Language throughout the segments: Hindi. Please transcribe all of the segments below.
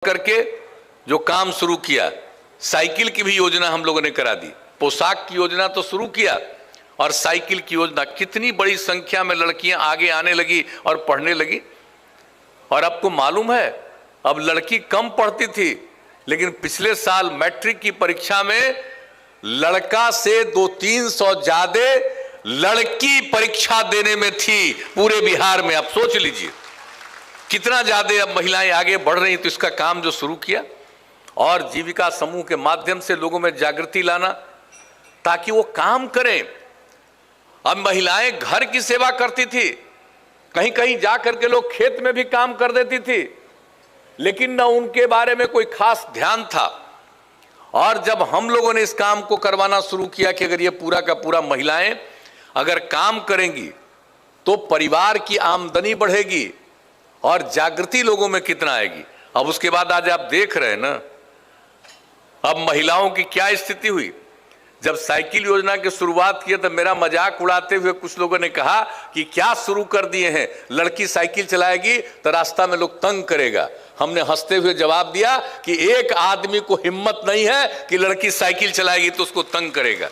करके जो काम शुरू किया, साइकिल की भी योजना हम लोगों ने करा दी, पोशाक की योजना तो शुरू किया और साइकिल की योजना, कितनी बड़ी संख्या में लड़कियां आगे आने लगी और पढ़ने लगी। और आपको मालूम है, अब लड़की कम पढ़ती थी, लेकिन पिछले साल मैट्रिक की परीक्षा में लड़का से 200-300 ज्यादा लड़की परीक्षा देने में थी पूरे बिहार में। आप सोच लीजिए कितना ज्यादा अब महिलाएं आगे बढ़ रही। तो इसका काम जो शुरू किया और जीविका समूह के माध्यम से लोगों में जागृति लाना ताकि वो काम करें। अब महिलाएं घर की सेवा करती थी, कहीं कहीं जा करके लोग खेत में भी काम कर देती थी, लेकिन न उनके बारे में कोई खास ध्यान था। और जब हम लोगों ने इस काम को करवाना शुरू किया कि अगर ये पूरा का पूरा महिलाएं अगर काम करेंगी तो परिवार की आमदनी बढ़ेगी और जागृति लोगों में कितना आएगी। अब उसके बाद आज आप देख रहे हैं ना, अब महिलाओं की क्या स्थिति हुई। जब साइकिल योजना की शुरुआत की तो मेरा मजाक उड़ाते हुए कुछ लोगों ने कहा कि क्या शुरू कर दिए हैं, लड़की साइकिल चलाएगी तो रास्ता में लोग तंग करेगा। हमने हंसते हुए जवाब दिया कि एक आदमी को हिम्मत नहीं है कि लड़की साइकिल चलाएगी तो उसको तंग करेगा,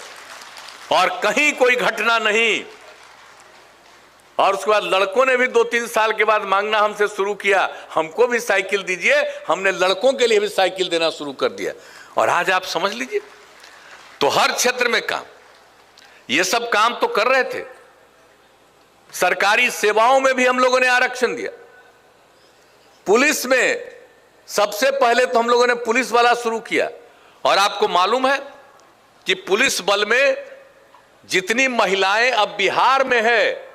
और कहीं कोई घटना नहीं। और उसके बाद लड़कों ने भी 2-3 साल के बाद मांगना हमसे शुरू किया, हमको भी साइकिल दीजिए। हमने लड़कों के लिए भी साइकिल देना शुरू कर दिया। और आज आप समझ लीजिए, तो हर क्षेत्र में काम, ये सब काम तो कर रहे थे। सरकारी सेवाओं में भी हम लोगों ने आरक्षण दिया। पुलिस में सबसे पहले तो हम लोगों ने पुलिस वाला शुरू किया। और आपको मालूम है कि पुलिस बल में जितनी महिलाएं अब बिहार में है,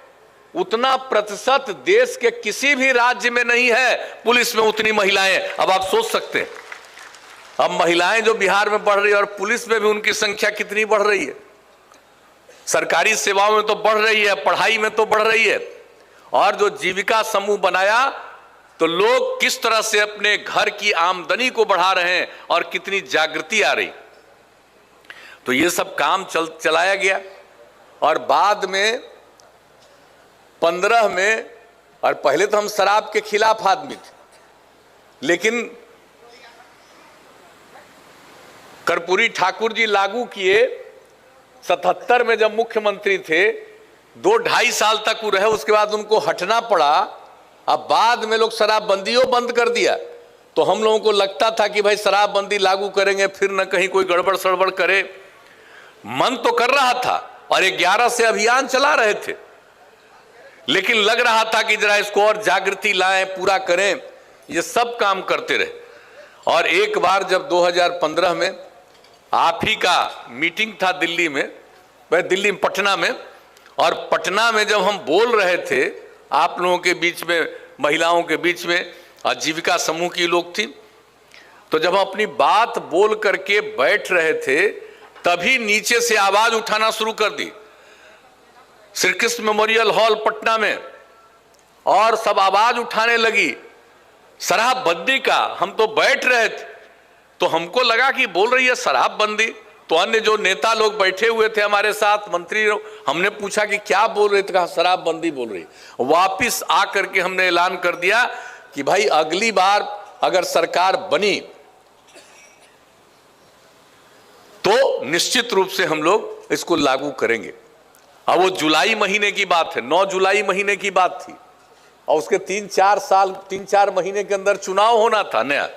उतना प्रतिशत देश के किसी भी राज्य में नहीं है पुलिस में उतनी महिलाएं। अब आप सोच सकते हैं, अब महिलाएं जो बिहार में बढ़ रही है और पुलिस में भी उनकी संख्या कितनी बढ़ रही है। सरकारी सेवाओं में तो बढ़ रही है, पढ़ाई में तो बढ़ रही है। और जो जीविका समूह बनाया तो लोग किस तरह से अपने घर की आमदनी को बढ़ा रहे हैं और कितनी जागृति आ रही। तो ये सब काम चलाया गया। और बाद में 15 में, और पहले तो हम शराब के खिलाफ आदमी थे, लेकिन कर्पूरी ठाकुर जी लागू किए 77 में जब मुख्यमंत्री थे। 2-2.5 साल तक वो रहे, उसके बाद उनको हटना पड़ा। अब बाद में लोग शराबबंदियों बंद कर दिया। तो हम लोगों को लगता था कि भाई शराबबंदी लागू करेंगे फिर न कहीं कोई गड़बड़ सड़बड़ करे। मन तो कर रहा था और 11 से अभियान चला रहे थे, लेकिन लग रहा था कि जरा इसको और जागृति लाएं, पूरा करें। ये सब काम करते रहे। और एक बार जब 2015 में आप ही का मीटिंग था दिल्ली में, पटना में, और पटना में जब हम बोल रहे थे आप लोगों के बीच में, महिलाओं के बीच में, आजीविका समूह की लोग थी, तो जब हम अपनी बात बोल करके बैठ रहे थे तभी नीचे से आवाज उठाना शुरू कर दी। श्री कृष्ण मेमोरियल हॉल पटना में और सब आवाज उठाने लगी शराबबंदी का। हम तो बैठ रहे थे तो हमको लगा कि बोल रही है शराबबंदी। तो अन्य जो नेता लोग बैठे हुए थे हमारे साथ, मंत्री लोग, हमने पूछा कि क्या बोल रहे थे, कहा शराबबंदी बोल रही। वापिस आकर के हमने ऐलान कर दिया कि भाई अगली बार अगर सरकार बनी तो निश्चित रूप से हम लोग इसको लागू करेंगे। अब वो जुलाई महीने की बात है, 9 जुलाई महीने की बात थी, और उसके 3-4 महीने के अंदर चुनाव होना था नया।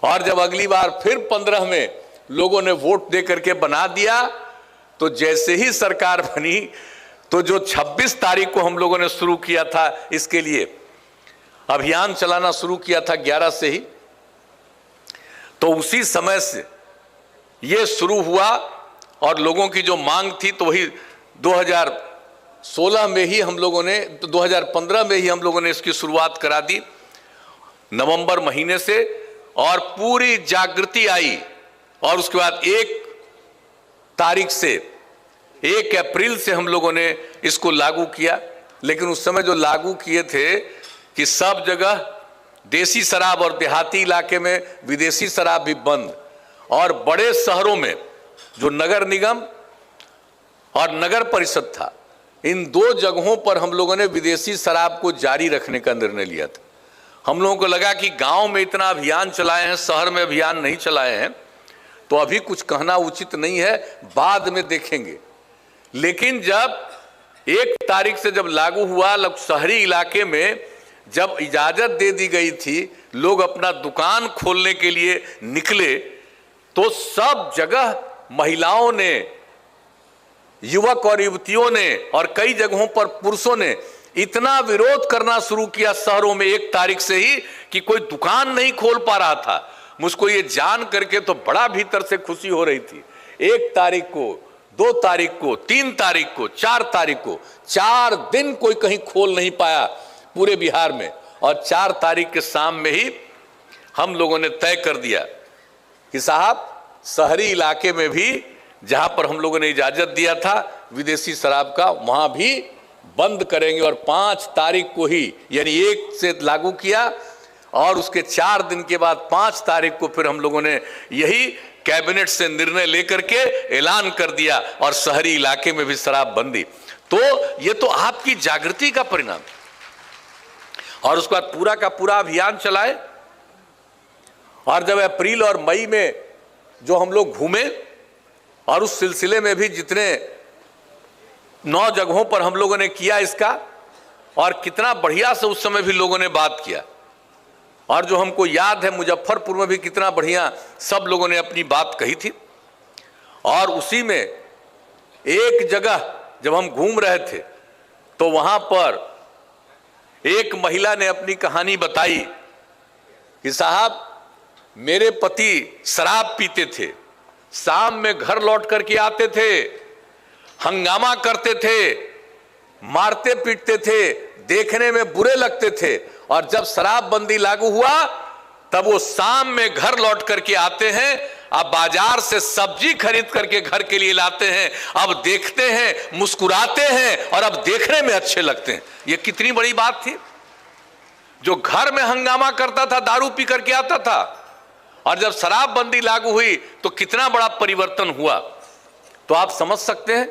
और जब अगली बार फिर 15 में लोगों ने वोट दे करके बना दिया, तो जैसे ही सरकार बनी तो जो 26 तारीख को हम लोगों ने शुरू किया था, इसके लिए अभियान चलाना शुरू किया था 11 से ही, तो उसी समय से ये शुरू हुआ। और लोगों की जो मांग थी तो वही 2016 में ही हम लोगों ने, तो 2015 में ही हम लोगों ने इसकी शुरुआत करा दी नवंबर महीने से, और पूरी जागृति आई। और उसके बाद 1 तारीख से 1 अप्रैल से हम लोगों ने इसको लागू किया। लेकिन उस समय जो लागू किए थे कि सब जगह देसी शराब और देहाती इलाके में विदेशी शराब भी बंद, और बड़े शहरों में जो नगर निगम और नगर परिषद था, इन 2 जगहों पर हम लोगों ने विदेशी शराब को जारी रखने का निर्णय लिया था। हम लोगों को लगा कि गांव में इतना अभियान चलाए हैं, शहर में अभियान नहीं चलाए हैं, तो अभी कुछ कहना उचित नहीं है, बाद में देखेंगे। लेकिन जब 1 तारीख से जब लागू हुआ, शहरी इलाके में जब इजाजत दे दी गई थी, लोग अपना दुकान खोलने के लिए निकले, तो सब जगह महिलाओं ने, युवक और युवतियों ने और कई जगहों पर पुरुषों ने इतना विरोध करना शुरू किया शहरों में 1 तारीख से ही कि कोई दुकान नहीं खोल पा रहा था। मुझको ये जान करके तो बड़ा भीतर से खुशी हो रही थी। 1 तारीख को, 2 तारीख को, 3 तारीख को, 4 तारीख को, 4 दिन कोई कहीं खोल नहीं पाया पूरे बिहार में, और 4 तारीख के शाम में ही हम लोगों ने तय कर दिया कि साहब शहरी इलाके में भी जहां पर हम लोगों ने इजाजत दिया था विदेशी शराब का, वहां भी बंद करेंगे। और 5 तारीख को ही, यानी 1 से लागू किया, और उसके 4 दिन के बाद 5 तारीख को फिर हम लोगों ने यही कैबिनेट से निर्णय लेकर के ऐलान कर दिया, और शहरी इलाके में भी शराब बंदी। तो ये तो आपकी जागृति का परिणाम है। और उसके बाद पूरा का पूरा अभियान चलाए, और जब अप्रैल और मई में जो हम लोग घूमे, और उस सिलसिले में भी जितने 9 जगहों पर हम लोगों ने किया इसका, और कितना बढ़िया से उस समय भी लोगों ने बात किया। और जो हमको याद है, मुजफ्फरपुर में भी कितना बढ़िया सब लोगों ने अपनी बात कही थी। और उसी में एक जगह जब हम घूम रहे थे, तो वहां पर एक महिला ने अपनी कहानी बताई कि साहब मेरे पति शराब पीते थे, शाम में घर लौट करके आते थे, हंगामा करते थे, मारते पीटते थे, देखने में बुरे लगते थे, और जब शराबबंदी लागू हुआ तब वो शाम में घर लौट करके आते हैं, अब बाजार से सब्जी खरीद करके घर के लिए लाते हैं, अब देखते हैं, मुस्कुराते हैं, और अब देखने में अच्छे लगते हैं। ये कितनी बड़ी बात थी। जो घर में हंगामा करता था, दारू पी करके आता था, और जब शराबबंदी लागू हुई तो कितना बड़ा परिवर्तन हुआ। तो आप समझ सकते हैं।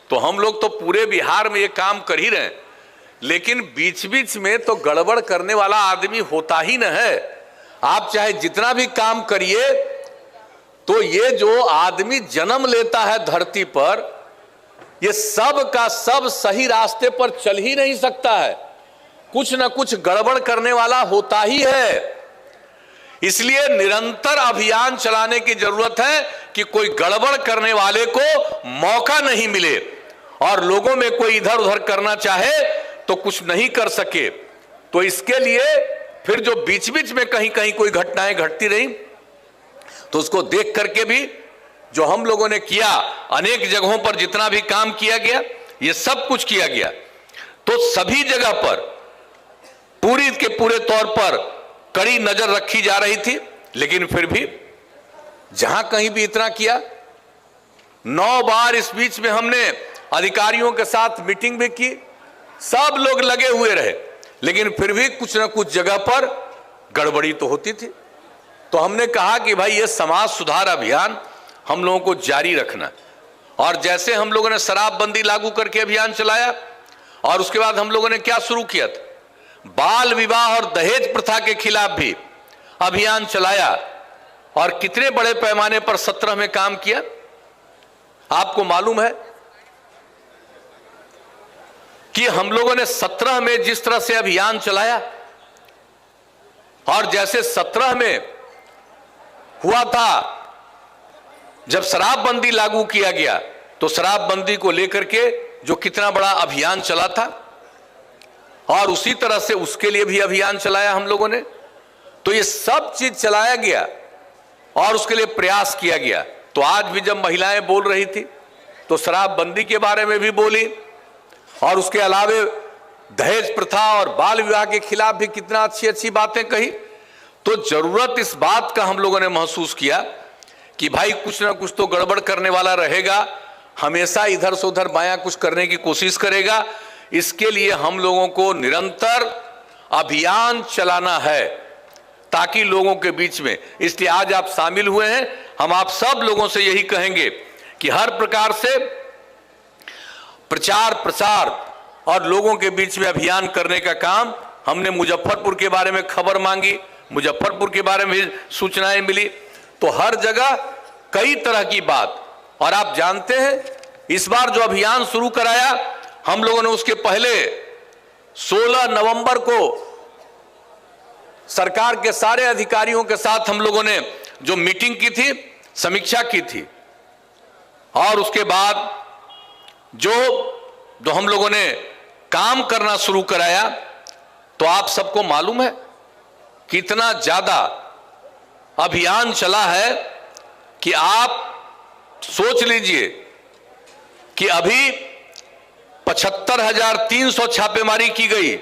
तो हम लोग तो पूरे बिहार में ये काम कर ही रहे हैं, लेकिन बीच बीच में तो गड़बड़ करने वाला आदमी होता ही न है। आप चाहे जितना भी काम करिए, तो ये जो आदमी जन्म लेता है धरती पर, ये सब का सब सही रास्ते पर चल ही नहीं सकता है, कुछ न कुछ गड़बड़ करने वाला होता ही है। इसलिए निरंतर अभियान चलाने की जरूरत है कि कोई गड़बड़ करने वाले को मौका नहीं मिले, और लोगों में कोई इधर उधर करना चाहे तो कुछ नहीं कर सके। तो इसके लिए फिर जो बीच बीच में कहीं कहीं कोई घटनाएं घटती रही, तो उसको देख करके भी जो हम लोगों ने किया, अनेक जगहों पर जितना भी काम किया गया, ये सब कुछ किया गया। तो सभी जगह पर पूरी के पूरे तौर पर कड़ी नजर रखी जा रही थी। लेकिन फिर भी जहां कहीं भी इतना किया, 9 बार इस बीच में हमने अधिकारियों के साथ मीटिंग भी की, सब लोग लगे हुए रहे, लेकिन फिर भी कुछ ना कुछ जगह पर गड़बड़ी तो होती थी। तो हमने कहा कि भाई ये समाज सुधार अभियान हम लोगों को जारी रखना। और जैसे हम लोगों ने शराबबंदी लागू करके अभियान चलाया, और उसके बाद हम लोगों ने क्या शुरू किया था, बाल विवाह और दहेज प्रथा के खिलाफ भी अभियान चलाया, और कितने बड़े पैमाने पर 17 में काम किया। आपको मालूम है कि हम लोगों ने 17 में जिस तरह से अभियान चलाया, और जैसे 17 में हुआ था जब शराबबंदी लागू किया गया, तो शराबबंदी को लेकर के जो कितना बड़ा अभियान चला था, और उसी तरह से उसके लिए भी अभियान चलाया हम लोगों ने। तो ये सब चीज चलाया गया और उसके लिए प्रयास किया गया। तो आज भी जब महिलाएं बोल रही थी, तो शराबबंदी के बारे में भी बोली, और उसके अलावे दहेज प्रथा और बाल विवाह के खिलाफ भी कितना अच्छी अच्छी बातें कही। तो जरूरत इस बात का हम लोगों ने महसूस किया कि भाई कुछ ना कुछ तो गड़बड़ करने वाला रहेगा, हमेशा इधर से उधर बायां कुछ करने की कोशिश करेगा। इसके लिए हम लोगों को निरंतर अभियान चलाना है, ताकि लोगों के बीच में, इसलिए आज आप शामिल हुए हैं, हम आप सब लोगों से यही कहेंगे कि हर प्रकार से प्रचार प्रसार और लोगों के बीच में अभियान करने का काम हमने मुजफ्फरपुर के बारे में खबर मांगी, मुजफ्फरपुर के बारे में सूचनाएं मिली। तो हर जगह कई तरह की बात। और आप जानते हैं इस बार जो अभियान शुरू कराया हम लोगों ने, उसके पहले 16 नवंबर को सरकार के सारे अधिकारियों के साथ हम लोगों ने जो मीटिंग की थी, समीक्षा की थी। और उसके बाद जो हम लोगों ने काम करना शुरू कराया, तो आप सबको मालूम है कितना ज्यादा अभियान चला है कि आप सोच लीजिए कि अभी 75,300 छापेमारी की गई,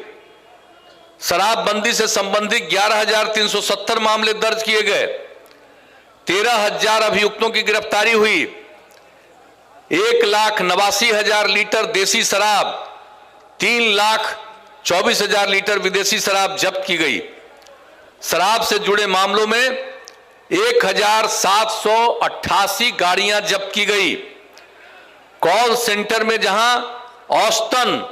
शराबबंदी से संबंधित 11,370 मामले दर्ज किए गए, 13,000 अभियुक्तों की गिरफ्तारी हुई, 1,89,000 लीटर देसी शराब, 3,24,000 लीटर विदेशी शराब जब्त की गई। शराब से जुड़े मामलों में 1,788 गाड़ियां जब्त की गई। कॉल सेंटर में जहां औसतन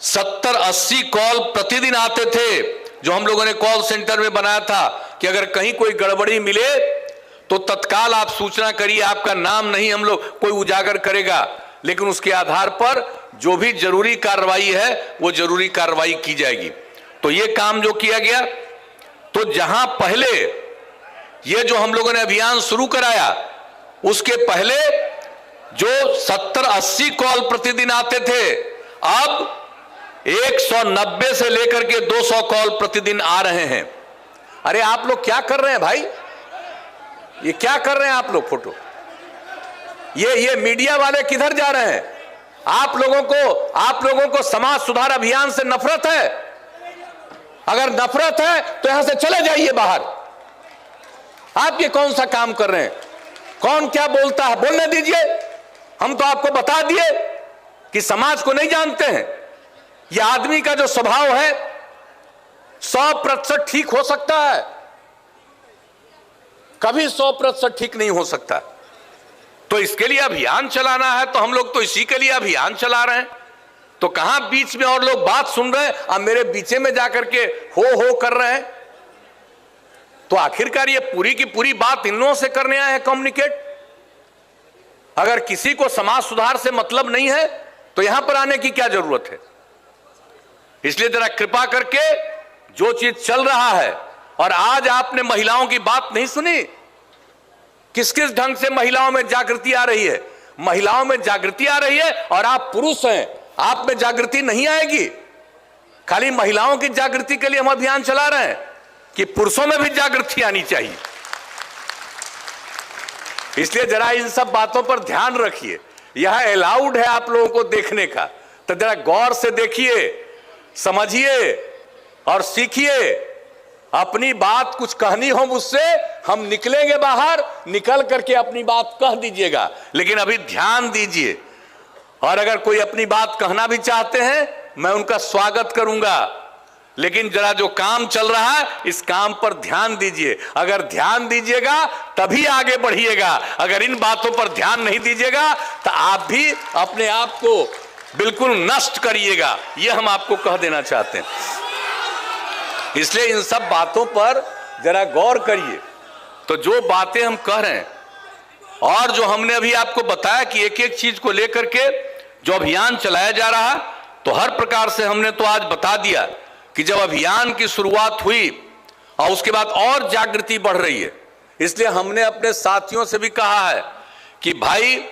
70-80 कॉल प्रतिदिन आते थे, जो हम लोगों ने कॉल सेंटर में बनाया था कि अगर कहीं कोई गड़बड़ी मिले तो तत्काल आप सूचना करिए, आपका नाम नहीं हम लोग कोई उजागर करेगा, लेकिन उसके आधार पर जो भी जरूरी कार्रवाई है वो जरूरी कार्रवाई की जाएगी। तो ये काम जो किया गया, तो जहां पहले ये जो हम लोगों ने अभियान शुरू कराया उसके पहले जो 70-80 कॉल प्रतिदिन आते थे, अब 190 से लेकर के 200 कॉल प्रतिदिन आ रहे हैं। अरे आप लोग क्या कर रहे हैं भाई, ये क्या कर रहे हैं आप लोग? फोटो ये मीडिया वाले किधर जा रहे हैं? आप लोगों को समाज सुधार अभियान से नफरत है? अगर नफरत है तो यहां से चले जाइए बाहर। आप ये कौन सा काम कर रहे हैं? कौन क्या बोलता है बोलने दीजिए। हम तो आपको बता दिए कि समाज को नहीं जानते हैं। ये आदमी का जो स्वभाव है 100% ठीक हो सकता है, कभी 100% ठीक नहीं हो सकता। तो इसके लिए अभियान चलाना है, तो हम लोग तो इसी के लिए अभियान चला रहे हैं। तो कहां बीच में और लोग बात सुन रहे हैं, अब मेरे बीचे में जाकर के हो कर रहे हैं। तो आखिरकार ये पूरी की पूरी बात इन लोगों से करने आए हैं कम्युनिकेट। अगर किसी को समाज सुधार से मतलब नहीं है तो यहां पर आने की क्या जरूरत है? इसलिए जरा कृपा करके जो चीज चल रहा है, और आज आपने महिलाओं की बात नहीं सुनी, किस किस ढंग से महिलाओं में जागृति आ रही है। महिलाओं में जागृति आ रही है, और आप पुरुष हैं, आप में जागृति नहीं आएगी। खाली महिलाओं की जागृति के लिए हम अभियान चला रहे हैं कि पुरुषों में भी जागृति आनी चाहिए। इसलिए जरा इन सब बातों पर ध्यान रखिए। यह अलाउड है आप लोगों को देखने का, तो जरा गौर से देखिए, समझिए और सीखिए। अपनी बात कुछ कहनी हो मुझसे, हम निकलेंगे बाहर, निकल करके अपनी बात कह दीजिएगा, लेकिन अभी ध्यान दीजिए। और अगर कोई अपनी बात कहना भी चाहते हैं, मैं उनका स्वागत करूंगा, लेकिन जरा जो काम चल रहा है इस काम पर ध्यान दीजिए। अगर ध्यान दीजिएगा तभी आगे बढ़िएगा। अगर इन बातों पर ध्यान नहीं दीजिएगा तो आप भी अपने आप को बिल्कुल नष्ट करिएगा। यह हम आपको कह देना चाहते हैं। इसलिए इन सब बातों पर जरा गौर करिए। तो जो बातें हम कह रहे हैं, और जो हमने अभी आपको बताया कि एक एक चीज को लेकर के जो अभियान चलाया जा रहा है, तो हर प्रकार से हमने तो आज बता दिया कि जब अभियान की शुरुआत हुई और उसके बाद और जागृति बढ़ रही है। इसलिए हमने अपने साथियों से भी कहा है कि भाई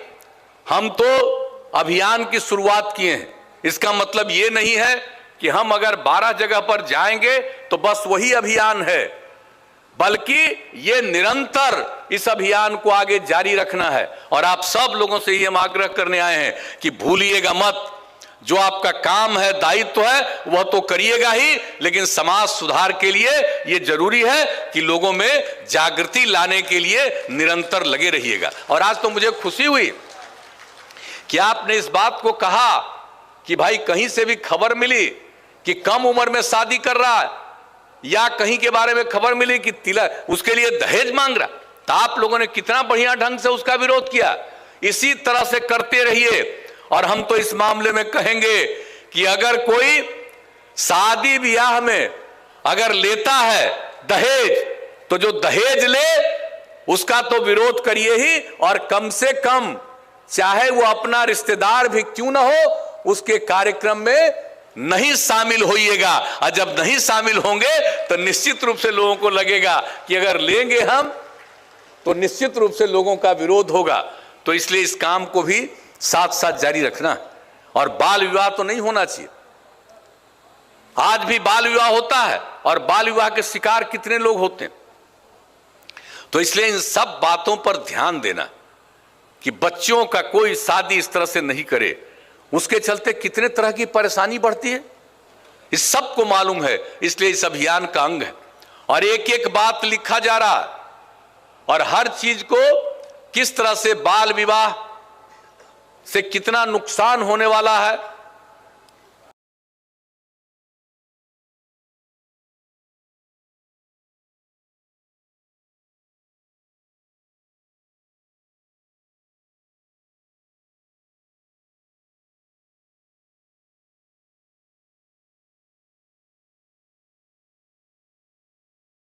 हम तो अभियान की शुरुआत किए हैं, इसका मतलब ये नहीं है कि हम अगर 12 जगह पर जाएंगे तो बस वही अभियान है, बल्कि ये निरंतर इस अभियान को आगे जारी रखना है। और आप सब लोगों से ये हम आग्रह करने आए हैं कि भूलिएगा मत, जो आपका काम है, दायित्व है, वह तो करिएगा ही, लेकिन समाज सुधार के लिए यह जरूरी है कि लोगों में जागृति लाने के लिए निरंतर लगे रहिएगा। और आज तो मुझे खुशी हुई कि आपने इस बात को कहा कि भाई कहीं से भी खबर मिली कि कम उम्र में शादी कर रहा है, या कहीं के बारे में खबर मिली कि तिलक उसके लिए दहेज मांग रहा, तो आप लोगों ने कितना बढ़िया ढंग से उसका विरोध किया। इसी तरह से करते रहिए। और हम तो इस मामले में कहेंगे कि अगर कोई शादी ब्याह में अगर लेता है दहेज, तो जो दहेज ले उसका तो विरोध करिए ही, और कम से कम चाहे वो अपना रिश्तेदार भी क्यों ना हो, उसके कार्यक्रम में नहीं शामिल होइएगा। और जब नहीं शामिल होंगे तो निश्चित रूप से लोगों को लगेगा कि अगर लेंगे हम तो निश्चित रूप से लोगों का विरोध होगा। तो इसलिए इस काम को भी साथ साथ जारी रखना। और बाल विवाह तो नहीं होना चाहिए। आज भी बाल विवाह होता है और बाल विवाह के शिकार कितने लोग होते हैं। तो इसलिए इन सब बातों पर ध्यान देना कि बच्चों का कोई शादी इस तरह से नहीं करे, उसके चलते कितने तरह की परेशानी बढ़ती है, इस सब को मालूम है। इसलिए इस अभियान का अंग है और एक एक बात लिखा जा रहा है और हर चीज को किस तरह से बाल विवाह से कितना नुकसान होने वाला है